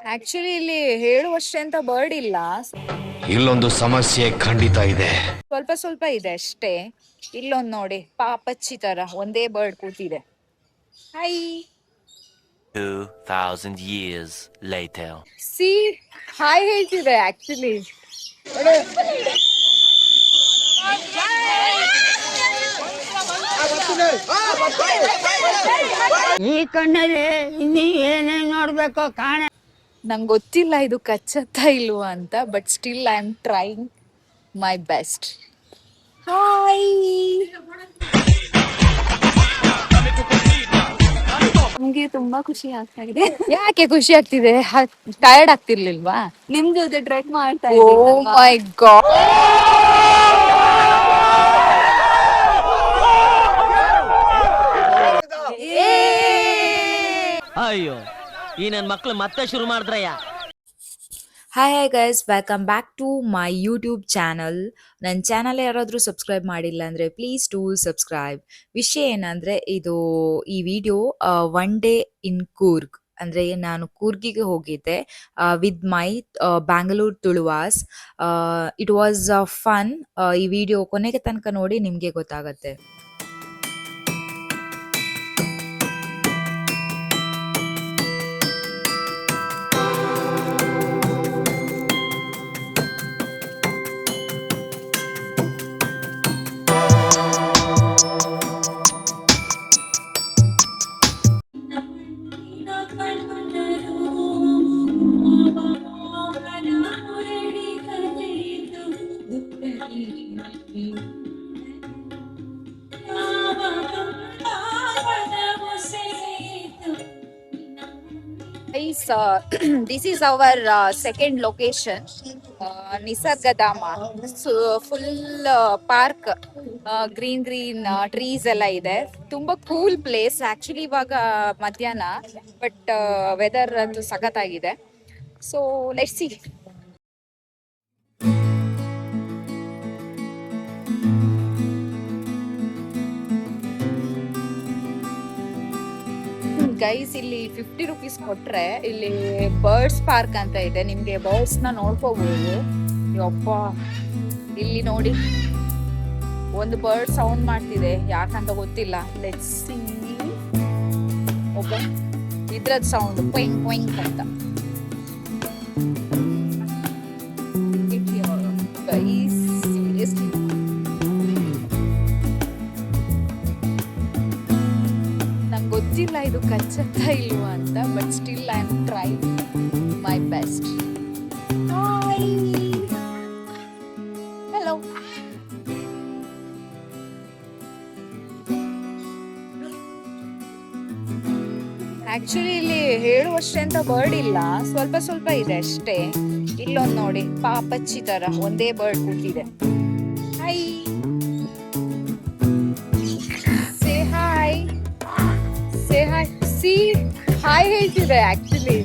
Actually ಇಲ್ಲಿ ಹೇಳುವಷ್ಟೇ ಅಂತ ಬರ್ಡ್ ಇಲ್ಲ, ಇಲ್ಲೊಂದು ಸಮಸ್ಯೆ ಖಂಡಿತ ಇದೆ. ಸ್ವಲ್ಪ ಸ್ವಲ್ಪ ಇದೆ ಅಷ್ಟೇ. ಇಲ್ಲೊಂದ್ ನೋಡಿ ಪಾಪಚ್ಚಿ ತರ ಒಂದೇ ಬರ್ಡ್ ಕೂತಿದೆ. Hi 2000 years later. See hi ಹೇಳ್ತಿದೆ ಆಕ್ಚುಲಿ. ಈ ಕಣ್ಣಲ್ಲಿ ಇನ್ನೀ ಏನೇನ್ ನೋಡ್ಬೇಕೋ ಕಾಣ. ನಂಗೆ ಗೊತ್ತಿಲ್ಲ ಇದು ಕಚ್ಚತ್ತಾ ಇಲ್ವಾ ಅಂತ, but still I am trying my best. Hi, ನಮ್ಗೆ ತುಂಬಾ ಖುಷಿ ಆಗ್ತಾ ಇದೆ. ಯಾಕೆ ಖುಷಿ ಆಗ್ತಿದೆ? ಟಯರ್ಡ್ ಆಗ್ತಿರ್ಲಿಲ್ವಾ? ನಿಮ್ ಜೊತೆ ಟ್ರೆಕ್ ಮಾಡ್ತಾ ಓ ಇದ್ದೀನಲ್ವಾ? ಮೈ ಗಾಡ್. ಅಯ್ಯೋ, ಈ ನನ್ ಮಕ್ಳು ಮತ್ತೆ ಶುರು ಮಾಡಿದ್ರಯ್ಯ. Hi guys, welcome back to my YouTube channel. ನನ್ನ ಚಾನಲ್ ಯಾರಾದರೂ ಸಬ್ಸ್ಕ್ರೈಬ್ ಮಾಡಿಲ್ಲ ಅಂದರೆ ಪ್ಲೀಸ್ ಟು ಸಬ್ಸ್ಕ್ರೈಬ್. ವಿಷಯ ಏನಂದರೆ ಈ video one day in Coorg, ಅಂದರೆ ನಾನು ಕೂರ್ಗಿಗೆ ಹೋಗಿದ್ದೆ with my Bangalore Tuluvas. It was fun. ಈ ವಿಡಿಯೋ ಕೊನೆಗೆ ತನಕ ನೋಡಿ, ನಿಮಗೆ ಗೊತ್ತಾಗತ್ತೆ. This is our second location, Nisargadhama. Full park, green trees ಎಲ್ಲ ಇದೆ. ತುಂಬಾ ಕೂಲ್ ಪ್ಲೇಸ್ ಆಕ್ಚುಲಿ. ಇವಾಗ ಮಧ್ಯಾಹ್ನ, ಬಟ್ ವೆದರ್ ಅಂತೂ ಸಖತ್ತಾಗಿದೆ. So let's see. ಗೈಸ್, ಇಲ್ಲಿ 50 ರೂಪೀಸ್ ಕೊಟ್ರೆ ಇಲ್ಲಿ ಬರ್ಡ್ಸ್ ಪಾರ್ಕ್ ಅಂತ ಇದೆ. ನಿಮ್ಗೆ ಬರ್ಡ್ಸ್ ನ ನೋಡ್ಕೋಬಹುದು. ಯಪ್ಪ, ಇಲ್ಲಿ ನೋಡಿ ಒಂದು ಬರ್ಡ್ ಸೌಂಡ್ ಮಾಡ್ತಿದೆ, ಯಾಕಂತ ಗೊತ್ತಿಲ್ಲ. Let's see. ಓಕೆ, ಇದ್ರದ್ ಸೌಂಡ್ ಕ್ವಿಂಗ್ ಕ್ವಿಂಗ್ ಅಂತ. ಗೈಸ್, ಸೀರಿಯಸ್ಲಿ ನಂಗೆ ಗೊತ್ತಿಲ್ಲ ಇದು ಕಚ್ಚತ್ತಾ ಇಲ್ವಾ ಅಂತ, but still I am trying my best. Hi, hello. Actually ಇಲ್ಲಿ ಹೇಳುವಷ್ಟೇ ಅಂತ ಬರ್ಡ್ ಇಲ್ಲ, ಸ್ವಲ್ಪ ಸ್ವಲ್ಪ ಇದೆ ಅಷ್ಟೇ. ಇಲ್ಲೊಂದ್ ನೋಡಿ ಪಾಪಚ್ಚಿ ತರ ಒಂದೇ ಬರ್ಡ್ ಕೂತಿದೆ. Hi, say hi, say hi. See hi ಹೇಳ್ತಿದೆ ಆಕ್ಚುಲಿ.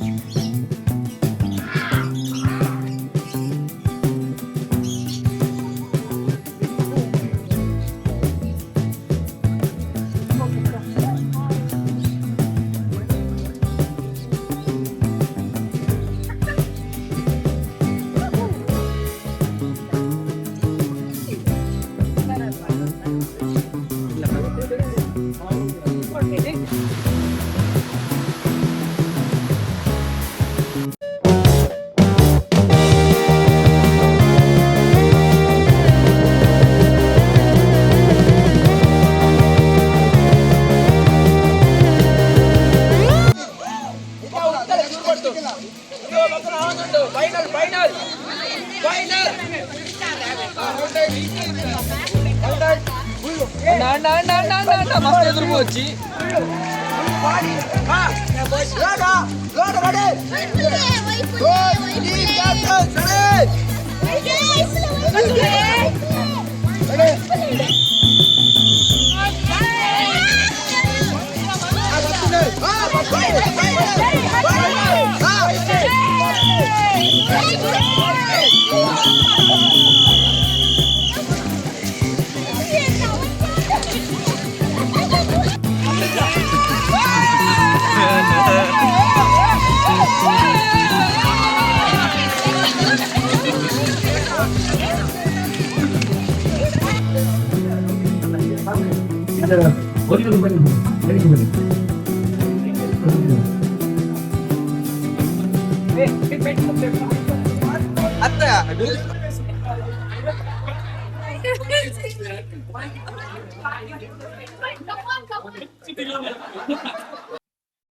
ಮಸ್ತ್ ಎದುರು ಹೋಚಿ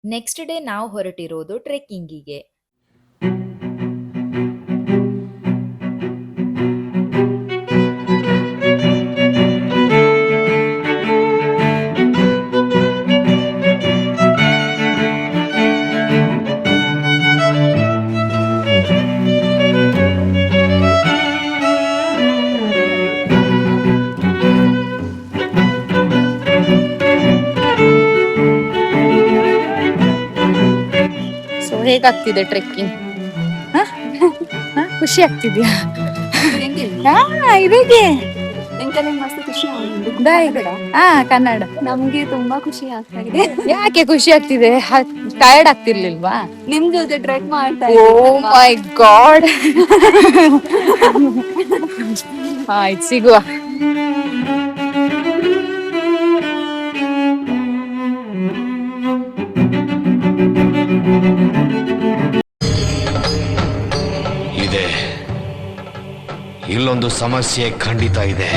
ನೆಕ್ಸ್ಟ್ ಡೇ ನಾವು ಹೊರಟಿರೋದು ಟ್ರೆಕ್ಕಿಂಗಿಗೆ. So ಹೇಗಾಗ್ತಿದೆ trekking? ಖುಷಿ ಆಗ್ತಿದ್ಯಾ? ಇದೇಗೆ ಮಸ್ತ್ ಖುಷಿ ಆಗ್ತಿದೆ. ಕನ್ನಡ. ನಮ್ಗೆ ತುಂಬಾ ಖುಷಿ ಆಗ್ತಾ ಇದೆ. ಯಾಕೆ ಖುಷಿ ಆಗ್ತಿದೆ? ಟಯರ್ಡ್ ಆಗ್ತಿರ್ಲಿಲ್ವಾ? ನಿಮ್ ಜೊತೆ ಟ್ರೆಕ್ ಮಾಡ್ತಾ ಓ ಮೈ ಗಾಡ್. ಆಯ್ತು, ಸಿಗುವ. ಇದೆ, ಇಲ್ಲೊಂದು ಸಮಸ್ಯೆ ಖಂಡಿತ ಇದೆ.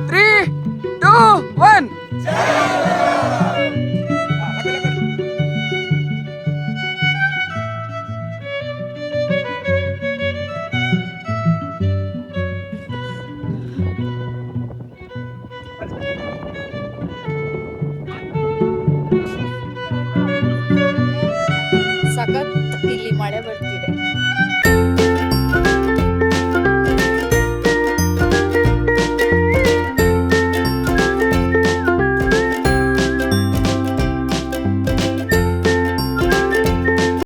Three, two,